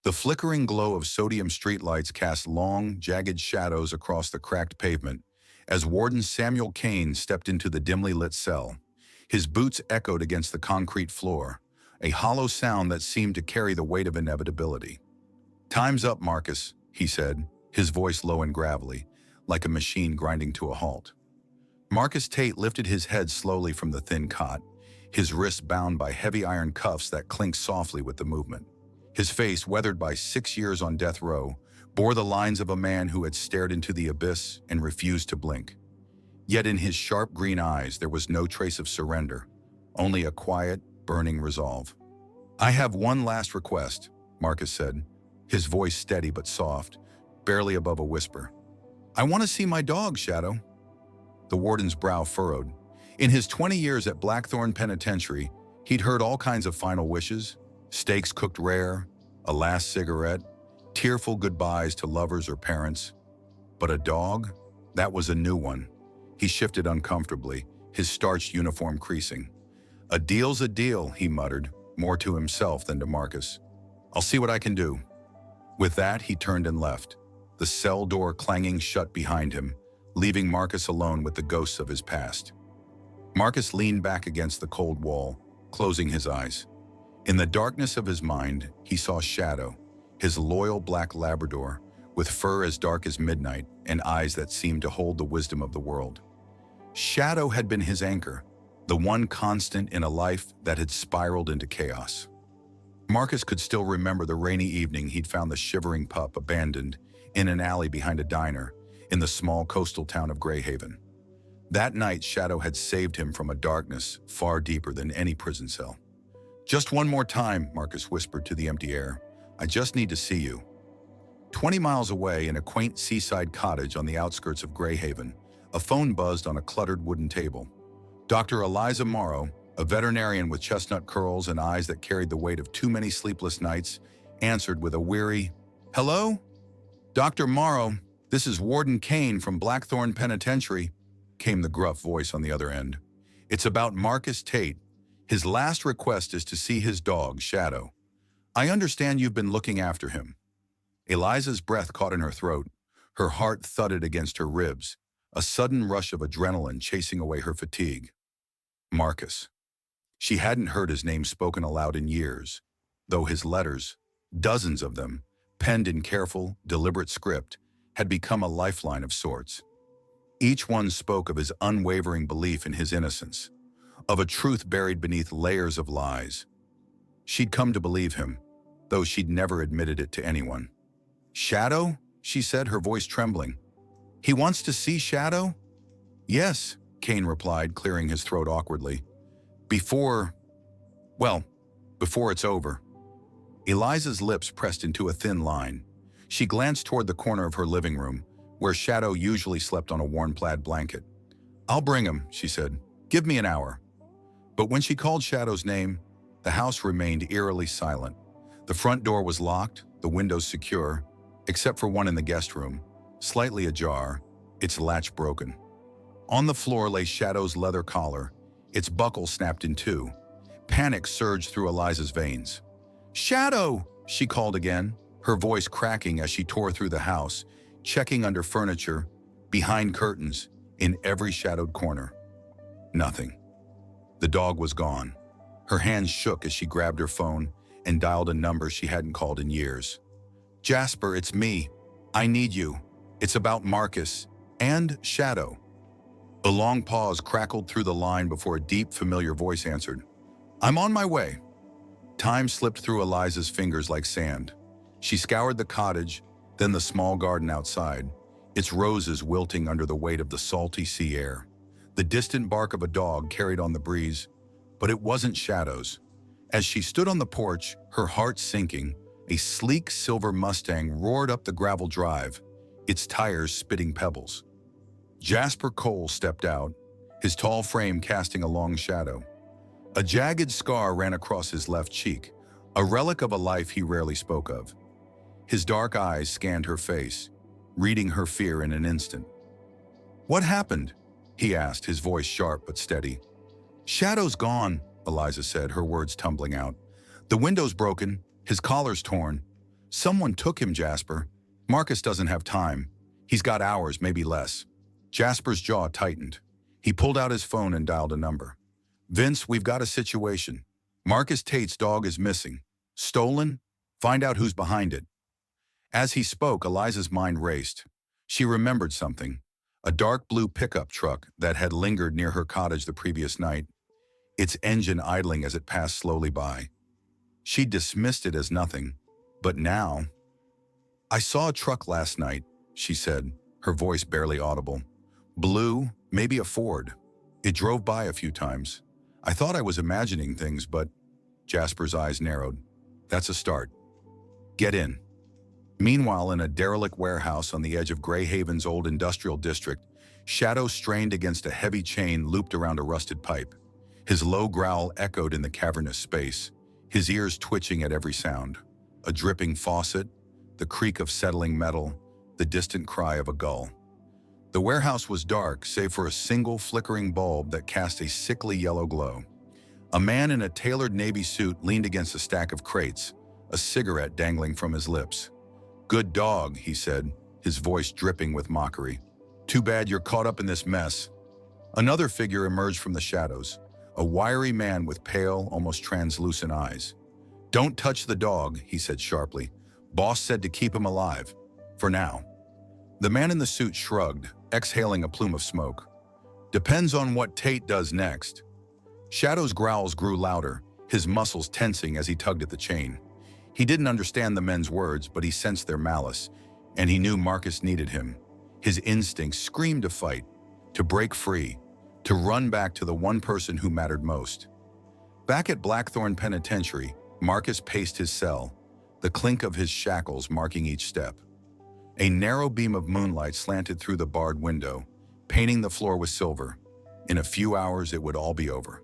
The flickering glow of sodium streetlights cast long, jagged shadows across the cracked pavement as Warden Samuel Kane stepped into the dimly lit cell. His boots echoed against the concrete floor, a hollow sound that seemed to carry the weight of inevitability. "Time's up, Marcus," he said, his voice low and gravelly, like a machine grinding to a halt. Marcus Tate lifted his head slowly from the thin cot, his wrists bound by heavy iron cuffs that clinked softly with the movement. His face, weathered by 6 years on death row, bore the lines of a man who had stared into the abyss and refused to blink. Yet in his sharp green eyes there was no trace of surrender, only a quiet, burning resolve. "I have one last request," Marcus said, his voice steady but soft, barely above a whisper. "I want to see my dog, Shadow." The warden's brow furrowed. In his 20 years at Blackthorn Penitentiary, he'd heard all kinds of final wishes: steaks cooked rare, a last cigarette, tearful goodbyes to lovers or parents. But a dog? That was a new one. He shifted uncomfortably, his starched uniform creasing. "A deal's a deal," he muttered, more to himself than to Marcus. "I'll see what I can do." With that, he turned and left, the cell door clanging shut behind him, leaving Marcus alone with the ghosts of his past. Marcus leaned back against the cold wall, closing his eyes. In the darkness of his mind, he saw Shadow, his loyal black Labrador, with fur as dark as midnight and eyes that seemed to hold the wisdom of the world. Shadow had been his anchor, the one constant in a life that had spiraled into chaos. Marcus could still remember the rainy evening he'd found the shivering pup abandoned in an alley behind a diner in the small coastal town of Greyhaven. That night, Shadow had saved him from a darkness far deeper than any prison cell. "Just one more time," Marcus whispered to the empty air. "I just need to see you." 20 miles away, in a quaint seaside cottage on the outskirts of Greyhaven, a phone buzzed on a cluttered wooden table. Dr. Eliza Morrow, a veterinarian with chestnut curls and eyes that carried the weight of too many sleepless nights, answered with a weary, "Hello? Dr. Morrow, this is Warden Kane from Blackthorn Penitentiary," came the gruff voice on the other end. "It's about Marcus Tate. His last request is to see his dog, Shadow. I understand you've been looking after him." Eliza's breath caught in her throat. Her heart thudded against her ribs, a sudden rush of adrenaline chasing away her fatigue. Marcus. She hadn't heard his name spoken aloud in years, though his letters, dozens of them, penned in careful, deliberate script, had become a lifeline of sorts. Each one spoke of his unwavering belief in his innocence, of a truth buried beneath layers of lies. She'd come to believe him, though she'd never admitted it to anyone. "Shadow?" she said, her voice trembling. "He wants to see Shadow?" "Yes," Kane replied, clearing his throat awkwardly. Before it's over." Eliza's lips pressed into a thin line. She glanced toward the corner of her living room, where Shadow usually slept on a worn plaid blanket. "I'll bring him," she said. "Give me an hour." But when she called Shadow's name, the house remained eerily silent. The front door was locked, the windows secure, except for one in the guest room, slightly ajar, its latch broken. On the floor lay Shadow's leather collar, its buckle snapped in two. Panic surged through Eliza's veins. "Shadow!" she called again, her voice cracking as she tore through the house, checking under furniture, behind curtains, in every shadowed corner. Nothing. The dog was gone. Her hands shook as she grabbed her phone and dialed a number she hadn't called in years. "Jasper, it's me. I need you. It's about Marcus and Shadow." A long pause crackled through the line before a deep, familiar voice answered. "I'm on my way." Time slipped through Eliza's fingers like sand. She scoured the cottage, then the small garden outside, its roses wilting under the weight of the salty sea air. The distant bark of a dog carried on the breeze, but it wasn't Shadow's. As she stood on the porch, her heart sinking, a sleek silver Mustang roared up the gravel drive, its tires spitting pebbles. Jasper Cole stepped out, his tall frame casting a long shadow. A jagged scar ran across his left cheek, a relic of a life he rarely spoke of. His dark eyes scanned her face, reading her fear in an instant. "What happened?" he asked, his voice sharp but steady. "Shadow's gone," Eliza said, her words tumbling out. "The window's broken, his collar's torn. Someone took him, Jasper. Marcus doesn't have time. He's got hours, maybe less. Jasper's jaw tightened. He pulled out his phone and dialed a number. Vince, we've got a situation. Marcus Tate's dog is missing. Stolen? Find out who's behind it. As he spoke, Eliza's mind raced. She remembered something. A dark blue pickup truck that had lingered near her cottage the previous night, its engine idling as it passed slowly by. She dismissed it as nothing, but now... I saw a truck last night, she said, her voice barely audible. Blue, maybe a Ford. It drove by a few times. I thought I was imagining things, but... Jasper's eyes narrowed. That's a start. Get in. Meanwhile, in a derelict warehouse on the edge of Greyhaven's old industrial district, Shadow strained against a heavy chain looped around a rusted pipe. His low growl echoed in the cavernous space, his ears twitching at every sound. A dripping faucet, the creak of settling metal, the distant cry of a gull. The warehouse was dark, save for a single flickering bulb that cast a sickly yellow glow. A man in a tailored navy suit leaned against a stack of crates, a cigarette dangling from his lips. Good dog, he said, his voice dripping with mockery. Too bad you're caught up in this mess. Another figure emerged from the shadows, a wiry man with pale, almost translucent eyes. Don't touch the dog, he said sharply. Boss said to keep him alive. For now. The man in the suit shrugged, exhaling a plume of smoke. Depends on what Tate does next. Shadow's growls grew louder, his muscles tensing as he tugged at the chain. He didn't understand the men's words, but he sensed their malice, and he knew Marcus needed him. His instincts screamed to fight, to break free, to run back to the one person who mattered most. Back at Blackthorn Penitentiary, Marcus paced his cell, the clink of his shackles marking each step. A narrow beam of moonlight slanted through the barred window, painting the floor with silver. In a few hours, it would all be over.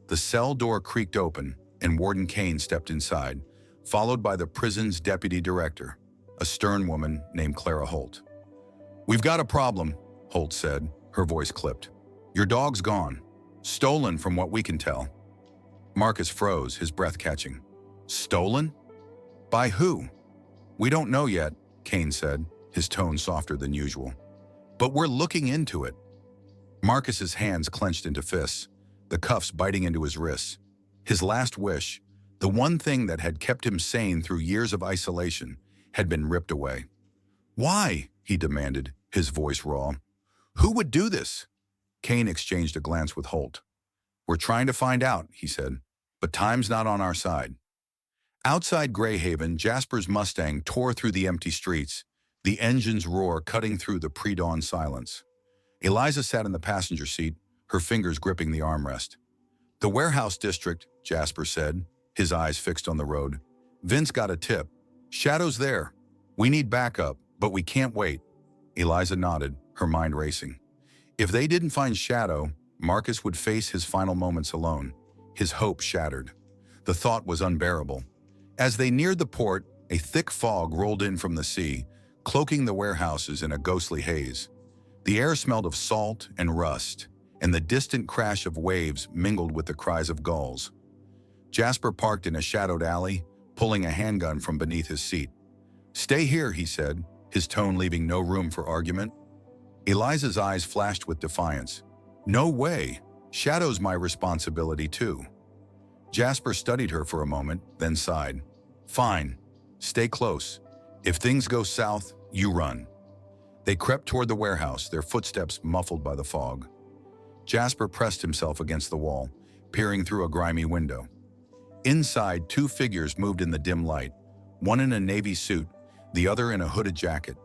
The cell door creaked open, and Warden Kane stepped inside, followed by the prison's deputy director, a stern woman named Clara Holt. We've got a problem, Holt said, her voice clipped. Your dog's gone. Stolen from what we can tell. Marcus froze, his breath catching. Stolen? By who? We don't know yet, Kane said, his tone softer than usual. But we're looking into it. Marcus's hands clenched into fists, the cuffs biting into his wrists. His last wish, the one thing that had kept him sane through years of isolation, had been ripped away. Why? He demanded, his voice raw. Who would do this? Kane exchanged a glance with Holt. We're trying to find out, he said, but time's not on our side. Outside Greyhaven, Jasper's Mustang tore through the empty streets, the engine's roar cutting through the pre-dawn silence. Eliza sat in the passenger seat, her fingers gripping the armrest. The warehouse district, Jasper said, his eyes fixed on the road. Vince got a tip. Shadow's there. We need backup, but we can't wait. Eliza nodded, her mind racing. If they didn't find Shadow, Marcus would face his final moments alone, his hope shattered. The thought was unbearable. As they neared the port, a thick fog rolled in from the sea, cloaking the warehouses in a ghostly haze. The air smelled of salt and rust, and the distant crash of waves mingled with the cries of gulls. Jasper parked in a shadowed alley, pulling a handgun from beneath his seat. Stay here, he said, his tone leaving no room for argument. Eliza's eyes flashed with defiance. No way. Shadow's my responsibility too. Jasper studied her for a moment, then sighed. Fine. Stay close. If things go south, you run. They crept toward the warehouse, their footsteps muffled by the fog. Jasper pressed himself against the wall, peering through a grimy window. Inside, two figures moved in the dim light, one in a navy suit, the other in a hooded jacket.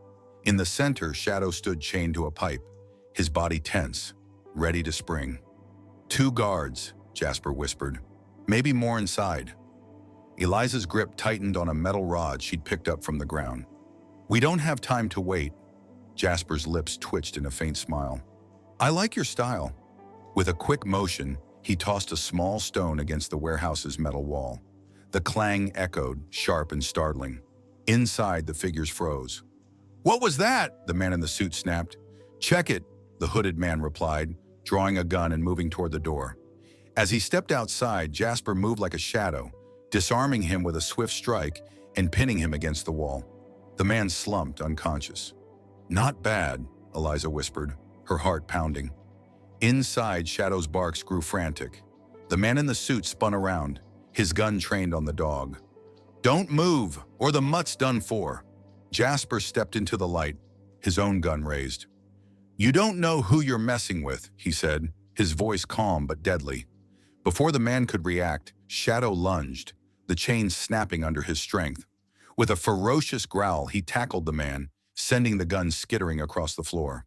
In the center, Shadow stood chained to a pipe, his body tense, ready to spring. 2 guards, Jasper whispered. Maybe more inside. Eliza's grip tightened on a metal rod she'd picked up from the ground. We don't have time to wait. Jasper's lips twitched in a faint smile. I like your style. With a quick motion, he tossed a small stone against the warehouse's metal wall. The clang echoed, sharp and startling. Inside, the figures froze. What was that? The man in the suit snapped. Check it, the hooded man replied, drawing a gun and moving toward the door. As he stepped outside, Jasper moved like a shadow, disarming him with a swift strike and pinning him against the wall. The man slumped unconscious. "Not bad," Eliza whispered, her heart pounding. Inside, Shadow's barks grew frantic. The man in the suit spun around, his gun trained on the dog. "Don't move, or the mutt's done for." Jasper stepped into the light, his own gun raised. "You don't know who you're messing with," he said, his voice calm but deadly. Before the man could react, Shadow lunged, the chain snapping under his strength. With a ferocious growl, he tackled the man, sending the gun skittering across the floor.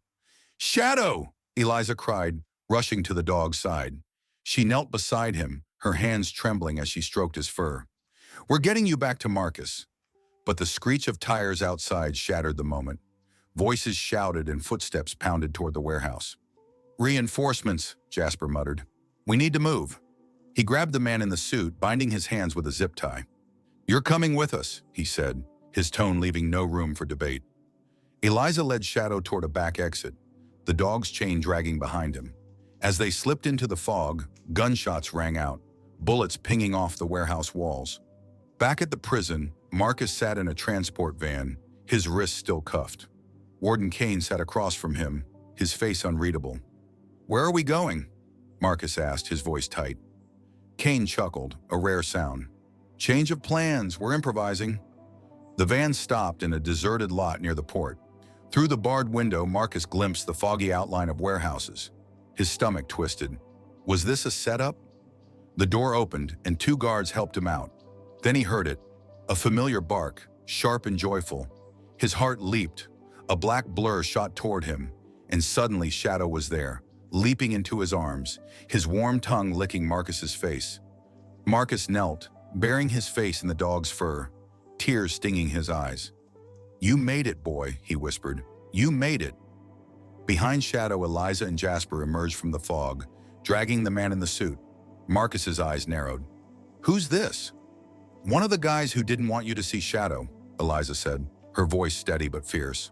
"Shadow!" Eliza cried, rushing to the dog's side. She knelt beside him, her hands trembling as she stroked his fur. "We're getting you back to Marcus." But the screech of tires outside shattered the moment. Voices shouted and footsteps pounded toward the warehouse. "Reinforcements," Jasper muttered. "We need to move." He grabbed the man in the suit, binding his hands with a zip tie. "You're coming with us," he said, his tone leaving no room for debate. Eliza led Shadow toward a back exit, the dog's chain dragging behind him. As they slipped into the fog, gunshots rang out, bullets pinging off the warehouse walls. Back at the prison, Marcus sat in a transport van, his wrists still cuffed. Warden Kane sat across from him, his face unreadable. "Where are we going?" Marcus asked, his voice tight. Kane chuckled, a rare sound. "Change of plans, we're improvising." The van stopped in a deserted lot near the port. Through the barred window, Marcus glimpsed the foggy outline of warehouses. His stomach twisted. Was this a setup? The door opened, and 2 guards helped him out. Then he heard it, a familiar bark, sharp and joyful. His heart leaped. A black blur shot toward him, and suddenly Shadow was there, leaping into his arms, his warm tongue licking Marcus's face. Marcus knelt, burying his face in the dog's fur, tears stinging his eyes. "You made it, boy," he whispered. "You made it." Behind Shadow, Eliza and Jasper emerged from the fog, dragging the man in the suit. Marcus's eyes narrowed. "Who's this?" "One of the guys who didn't want you to see Shadow," Eliza said, her voice steady but fierce.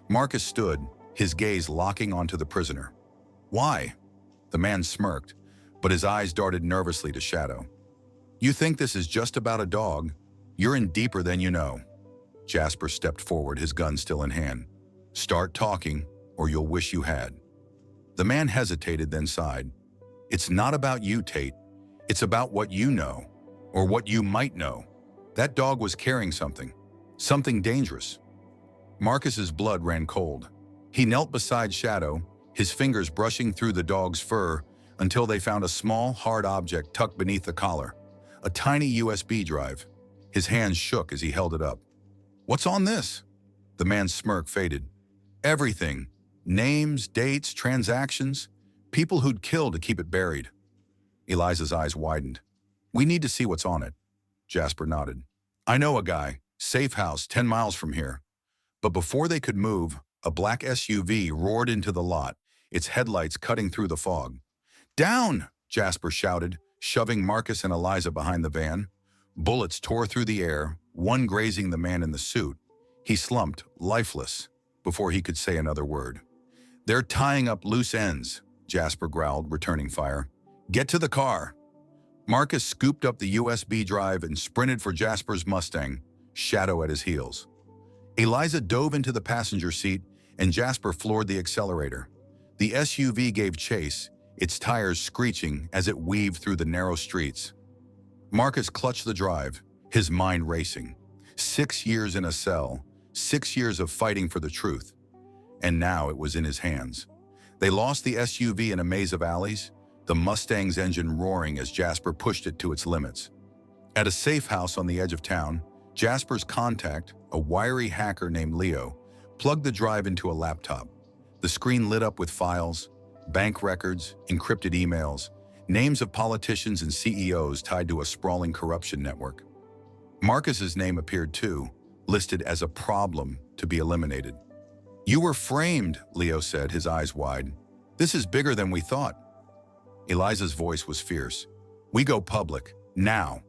Marcus stood, his gaze locking onto the prisoner. "Why?" The man smirked, but his eyes darted nervously to Shadow. "You think this is just about a dog? You're in deeper than you know." Jasper stepped forward, his gun still in hand. "Start talking, or you'll wish you had." The man hesitated, then sighed. "It's not about you, Tate. It's about what you know, or what you might know. That dog was carrying something dangerous." Marcus's blood ran cold. He knelt beside Shadow, his fingers brushing through the dog's fur until they found a small, hard object tucked beneath the collar, a tiny USB drive. His hands shook as he held it up. "What's on this?" The man's smirk faded. "Everything. Names, dates, transactions, people who'd kill to keep it buried." Eliza's eyes widened. "We need to see what's on it." Jasper nodded. "I know a guy. Safe house, 10 miles from here." But before they could move, a black SUV roared into the lot, its headlights cutting through the fog. "Down!" Jasper shouted, shoving Marcus and Eliza behind the van. Bullets tore through the air, one grazing the man in the suit. He slumped, lifeless, before he could say another word. "They're tying up loose ends," Jasper growled, returning fire. "Get to the car." Marcus scooped up the USB drive and sprinted for Jasper's Mustang, Shadow at his heels. Eliza dove into the passenger seat, and Jasper floored the accelerator. The SUV gave chase, its tires screeching as it weaved through the narrow streets. Marcus clutched the drive, his mind racing. 6 years in a cell, 6 years of fighting for the truth. And now it was in his hands. They lost the SUV in a maze of alleys, the Mustang's engine roaring as Jasper pushed it to its limits. At a safe house on the edge of town, Jasper's contact, a wiry hacker named Leo, plugged the drive into a laptop. The screen lit up with files, bank records, encrypted emails, names of politicians and CEOs tied to a sprawling corruption network. Marcus's name appeared too, listed as a problem to be eliminated. "You were framed," Leo said, his eyes wide. "This is bigger than we thought." Eliza's voice was fierce. "We go public, now."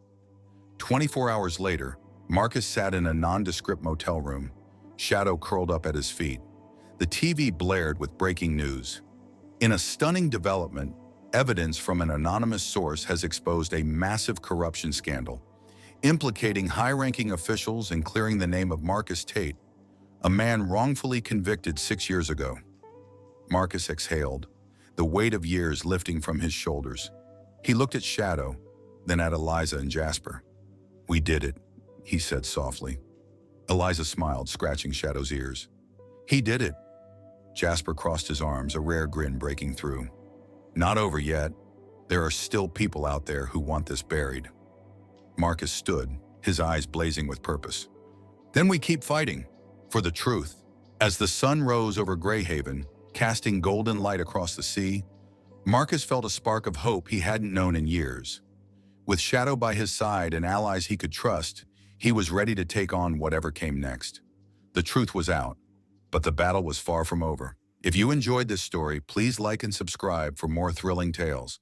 24 hours later, Marcus sat in a nondescript motel room, Shadow curled up at his feet. The TV blared with breaking news. In a stunning development, evidence from an anonymous source has exposed a massive corruption scandal. implicating high-ranking officials and clearing the name of Marcus Tate, a man wrongfully convicted 6 years ago. Marcus exhaled, the weight of years lifting from his shoulders. He looked at Shadow, then at Eliza and Jasper. "We did it," he said softly. Eliza smiled, scratching Shadow's ears. "He did it." Jasper crossed his arms, a rare grin breaking through. "Not over yet. There are still people out there who want this buried." Marcus stood, his eyes blazing with purpose. "Then we keep fighting. For the truth." As the sun rose over Greyhaven, casting golden light across the sea, Marcus felt a spark of hope he hadn't known in years. With Shadow by his side and allies he could trust, he was ready to take on whatever came next. The truth was out, but the battle was far from over. If you enjoyed this story, please like and subscribe for more thrilling tales.